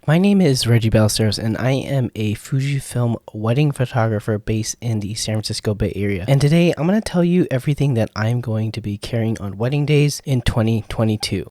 My name is Reggie Ballesteros, and I am a Fujifilm wedding photographer based in the San Francisco Bay Area. And today I'm going to tell you everything that I'm going to be carrying on wedding days in 2022.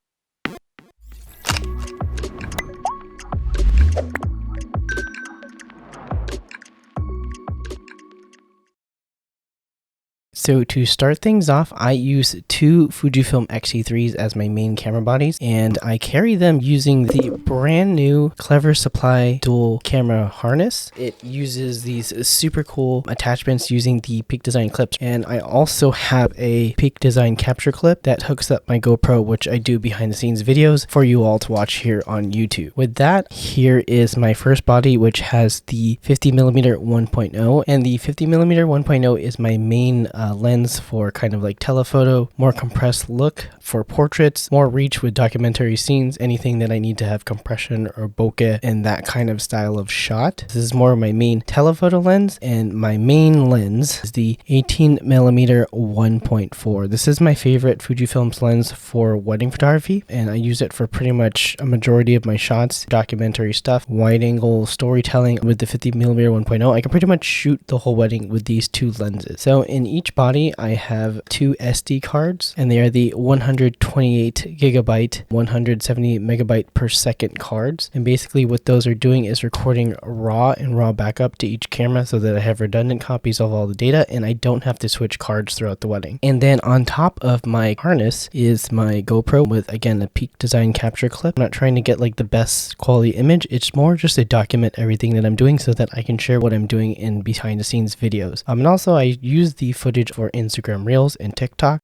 So to start things off, I use two Fujifilm XT3s as my main camera bodies, and I carry them using the brand new Clever Supply dual camera harness. It uses these super cool attachments using the Peak Design clips, and I also have a Peak Design capture clip that hooks up my GoPro, which I do behind the scenes videos for you all to watch here on YouTube. With that, here is my first body, which has the 50mm 1.0, and the 50mm 1.0 is my main lens for kind of like telephoto, more compressed look for portraits, more reach with documentary scenes, anything that I need to have compression or bokeh and that kind of style of shot. This is more of my main telephoto lens, and my main lens is the 18mm 1.4. This is my favorite Fujifilm's lens for wedding photography, and I use it for pretty much a majority of my shots, documentary stuff, wide angle storytelling. With the 50mm 1.0, I can pretty much shoot the whole wedding with these two lenses. So in each body, I have two SD cards, and they are the 128 gigabyte, 170 megabyte per second cards. And basically what those are doing is recording raw and raw backup to each camera so that I have redundant copies of all the data and I don't have to switch cards throughout the wedding. And then on top of my harness is my GoPro with, again, a Peak Design capture clip. I'm not trying to get like the best quality image. It's more just to document everything that I'm doing so that I can share what I'm doing in behind the scenes videos. And also I use the footage for Instagram Reels and TikTok.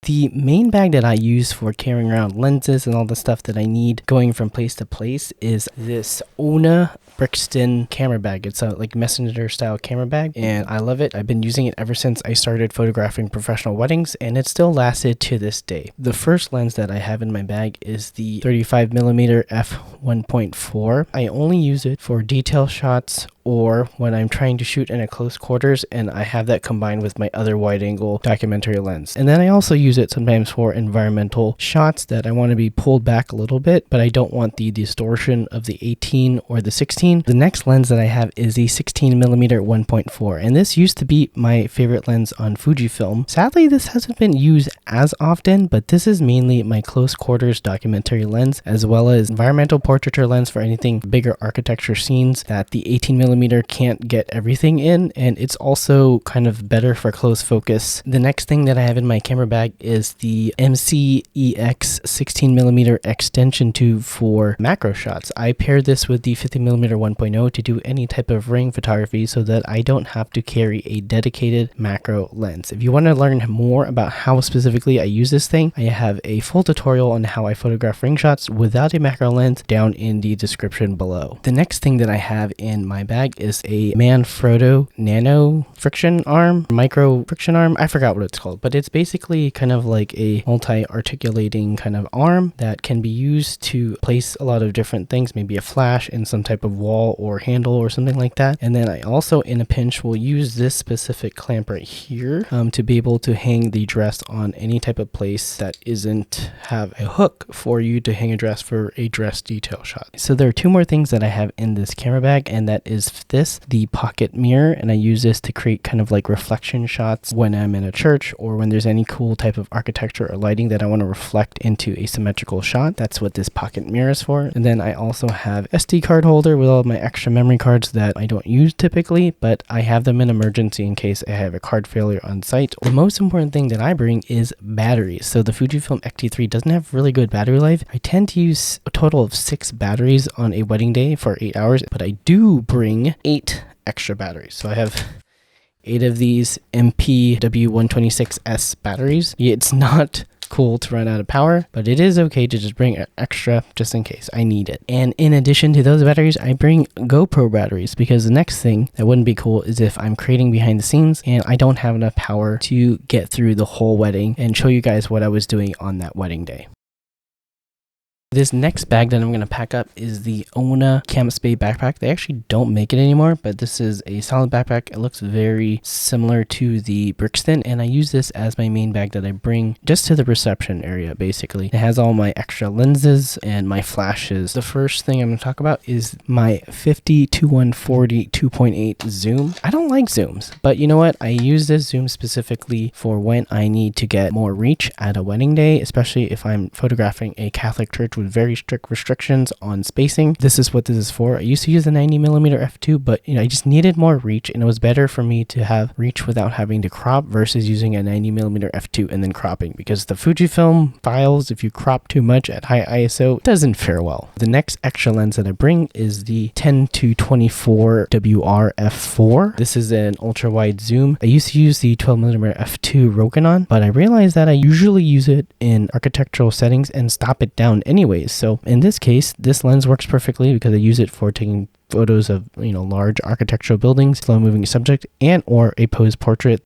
The main bag that I use for carrying around lenses and all the stuff that I need going from place to place is this Ona Brixton camera bag. It's a like messenger style camera bag, and I love it. I've been using it ever since I started photographing professional weddings, and it still lasted to this day. The first lens that I have in my bag is the 35mm f1.4. I only use it for detail shots or when I'm trying to shoot in a close quarters, and I have that combined with my other wide angle documentary lens. And then I also use it sometimes for environmental shots that I want to be pulled back a little bit, but I don't want the distortion of the 18 or the 16. The next lens that I have is the 16mm 1.4, and this used to be my favorite lens on Fujifilm. Sadly, this hasn't been used as often, but this is mainly my close quarters documentary lens, as well as environmental portraiture lens for anything bigger architecture scenes that the 18mm can't get everything in, and it's also kind of better for close focus. The next thing that I have in my camera bag is the MCEX 16mm extension tube for macro shots. I pair this with the 50mm 1.0 to do any type of ring photography so that I don't have to carry a dedicated macro lens. If you want to learn more about how specifically I use this thing, I have a full tutorial on how I photograph ring shots without a macro lens down in the description below. The next thing that I have in my bag is a Manfrotto nano friction arm, micro friction arm. I forgot what it's called, but it's basically kind of like a multi-articulating kind of arm that can be used to place a lot of different things, maybe a flash in some type of wall or handle or something like that. And then I also, in a pinch, will use this specific clamp right here to be able to hang the dress on any type of place that isn't have a hook for you to hang a dress for a dress detail shot. So there are two more things that I have in this camera bag, and that is the pocket mirror, and I use this to create kind of like reflection shots when I'm in a church or when there's any cool type of architecture or lighting that I want to reflect into a symmetrical shot. That's what this pocket mirror is for. And then I also have SD card holder with all of my extra memory cards that I don't use typically, but I have them in emergency in case I have a card failure on site. The most important thing that I bring is batteries. So the Fujifilm XT3 doesn't have really good battery life. I tend to use a total of 6 batteries on a wedding day for 8 hours, but I do bring 8 extra batteries. So I have 8 of these MPW126S batteries. It's not cool to run out of power, but it is okay to just bring an extra just in case I need it. And in addition to those batteries, I bring GoPro batteries, because the next thing that wouldn't be cool is if I'm creating behind the scenes and I don't have enough power to get through the whole wedding and show you guys what I was doing on that wedding day. This next bag that I'm going to pack up is the Ona Canvas Bay backpack. They actually don't make it anymore, but this is a solid backpack. It looks very similar to the Brixton, and I use this as my main bag that I bring just to the reception area, basically. It has all my extra lenses and my flashes. The first thing I'm going to talk about is my 50-140 2.8 zoom. I don't like zooms, but you know what? I use this zoom specifically for when I need to get more reach at a wedding day, especially if I'm photographing a Catholic church with very strict restrictions on spacing. This is what this is for. I used to use a 90mm f2, but I just needed more reach, and it was better for me to have reach without having to crop versus using a 90mm f2 and then cropping, because the Fujifilm files, if you crop too much at high ISO, doesn't fare well. The next extra lens that I bring is the 10-24 WR f4. This is an ultra wide zoom. I used to use the 12mm f2 Rokinon, but I realized that I usually use it in architectural settings and stop it down anyways. So in this case, this lens works perfectly because I use it for taking photos of large architectural buildings, slow moving subject, and or a posed portrait.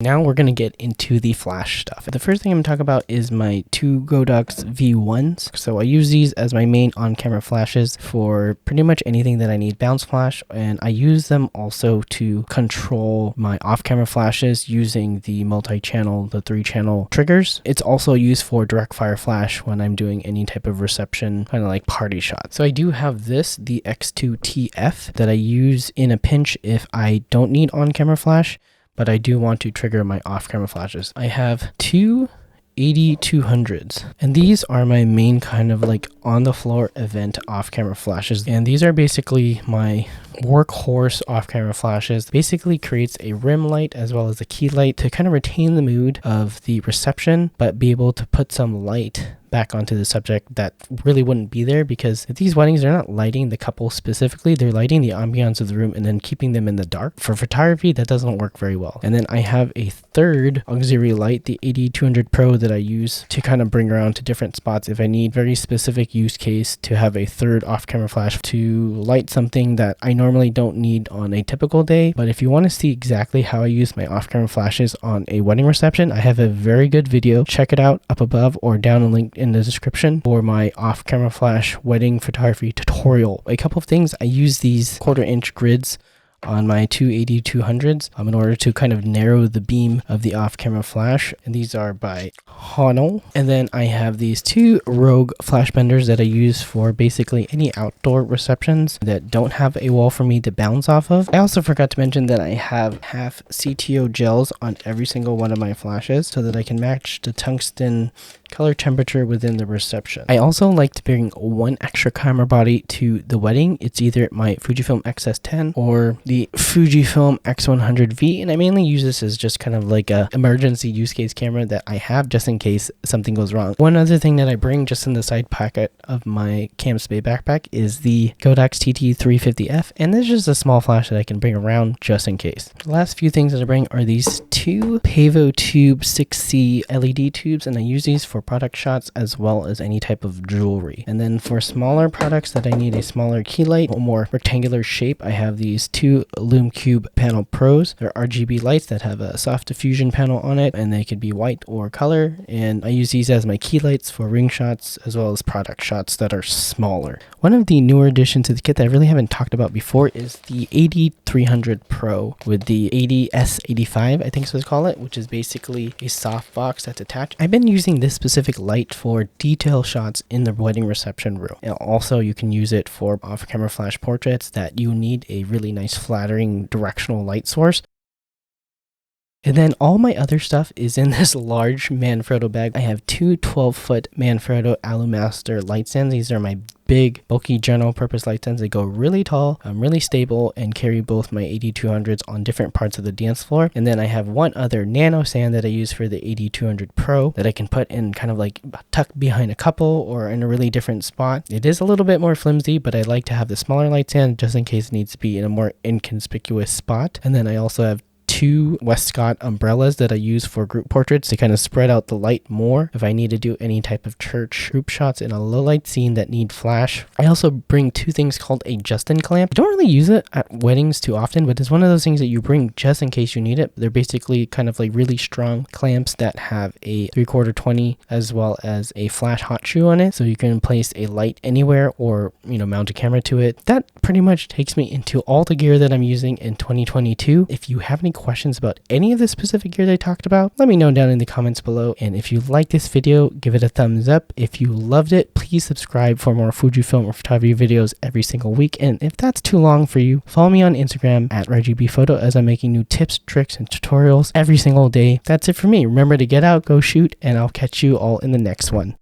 Now we're going to get into the flash stuff. The first thing I'm going to talk about is my two Godox V1s. So I use these as my main on-camera flashes for pretty much anything that I need bounce flash, and I use them also to control my off-camera flashes using the multi-channel, the 3-channel triggers. It's also used for direct fire flash when I'm doing any type of reception, kind of like party shots. So I do have this, the X2TF, that I use in a pinch if I don't need on-camera flash, but I do want to trigger my off-camera flashes. I have two 80-200s, and these are my main kind of like on-the-floor event off-camera flashes, and these are basically my workhorse off-camera flashes. Basically creates a rim light as well as a key light to kind of retain the mood of the reception, but be able to put some light back onto the subject that really wouldn't be there, because at these weddings, they're not lighting the couple specifically, they're lighting the ambiance of the room and then keeping them in the dark. For photography, that doesn't work very well. And then I have a third auxiliary light, the 80-200 Pro, that I use to kind of bring around to different spots if I need very specific use case to have a third off-camera flash to light something that I normally don't need on a typical day. But if you want to see exactly how I use my off-camera flashes on a wedding reception, I have a very good video. Check it out up above or down a link in the description for my off-camera flash wedding photography tutorial. A couple of things, I use these 1/4-inch grids on my two 80-200s in order to kind of narrow the beam of the off-camera flash, and these are by Honol. And then I have these two Rogue flash benders that I use for basically any outdoor receptions that don't have a wall for me to bounce off of. I also forgot to mention that I have half CTO gels on every single one of my flashes so that I can match the tungsten color temperature within the reception. I also like to bring one extra camera body to the wedding. It's either my Fujifilm X-S10 or the Fujifilm X100V, and I mainly use this as just kind of like a emergency use case camera that I have just in case something goes wrong. One other thing that I bring just in the side pocket of my Canvas Bay backpack is the Godox TT350F, and this is just a small flash that I can bring around just in case. The last few things that I bring are these two Pavo Tube 6C LED tubes, and I use these for product shots as well as any type of jewelry. And then for smaller products that I need a smaller key light or more rectangular shape, I have these two Lume Cube Panel Pros. They're RGB lights that have a soft diffusion panel on it, and they could be white or color, and I use these as my key lights for ring shots as well as product shots that are smaller. One of the newer additions to the kit that I really haven't talked about before is the 80-300 Pro with the 80S85, I think so to call it, which is basically a soft box that's attached. I've been using this specific light for detail shots in the wedding reception room, and also you can use it for off-camera flash portraits that you need a really nice flattering directional light source. And then all my other stuff is in this large Manfrotto bag. I have two 12-foot Manfrotto Alumaster light stands. These are my big, bulky general purpose light stands. They go really tall, really stable, and carry both my 80-200s on different parts of the dance floor. And then I have one other nano stand that I use for the 80-200 Pro that I can put in kind of like tucked behind a couple or in a really different spot. It is a little bit more flimsy, but I like to have the smaller light stand just in case it needs to be in a more inconspicuous spot. And then I also have 2 Westcott umbrellas that I use for group portraits to kind of spread out the light more if I need to do any type of church group shots in a low light scene that need flash. I also bring 2 things called a Justin clamp. I don't really use it at weddings too often, but it's one of those things that you bring just in case you need it. They're basically kind of like really strong clamps that have a 3/4 20 as well as a flash hot shoe on it, so you can place a light anywhere or mount a camera to it. That pretty much takes me into all the gear that I'm using in 2022. If you have any questions about any of the specific gear that I talked about, let me know down in the comments below. And if you like this video, give it a thumbs up. If you loved it, please subscribe for more Fujifilm photography videos every single week. And if that's too long for you, follow me on Instagram at RGBphoto as I'm making new tips, tricks, and tutorials every single day. That's it for me. Remember to get out, go shoot, and I'll catch you all in the next one.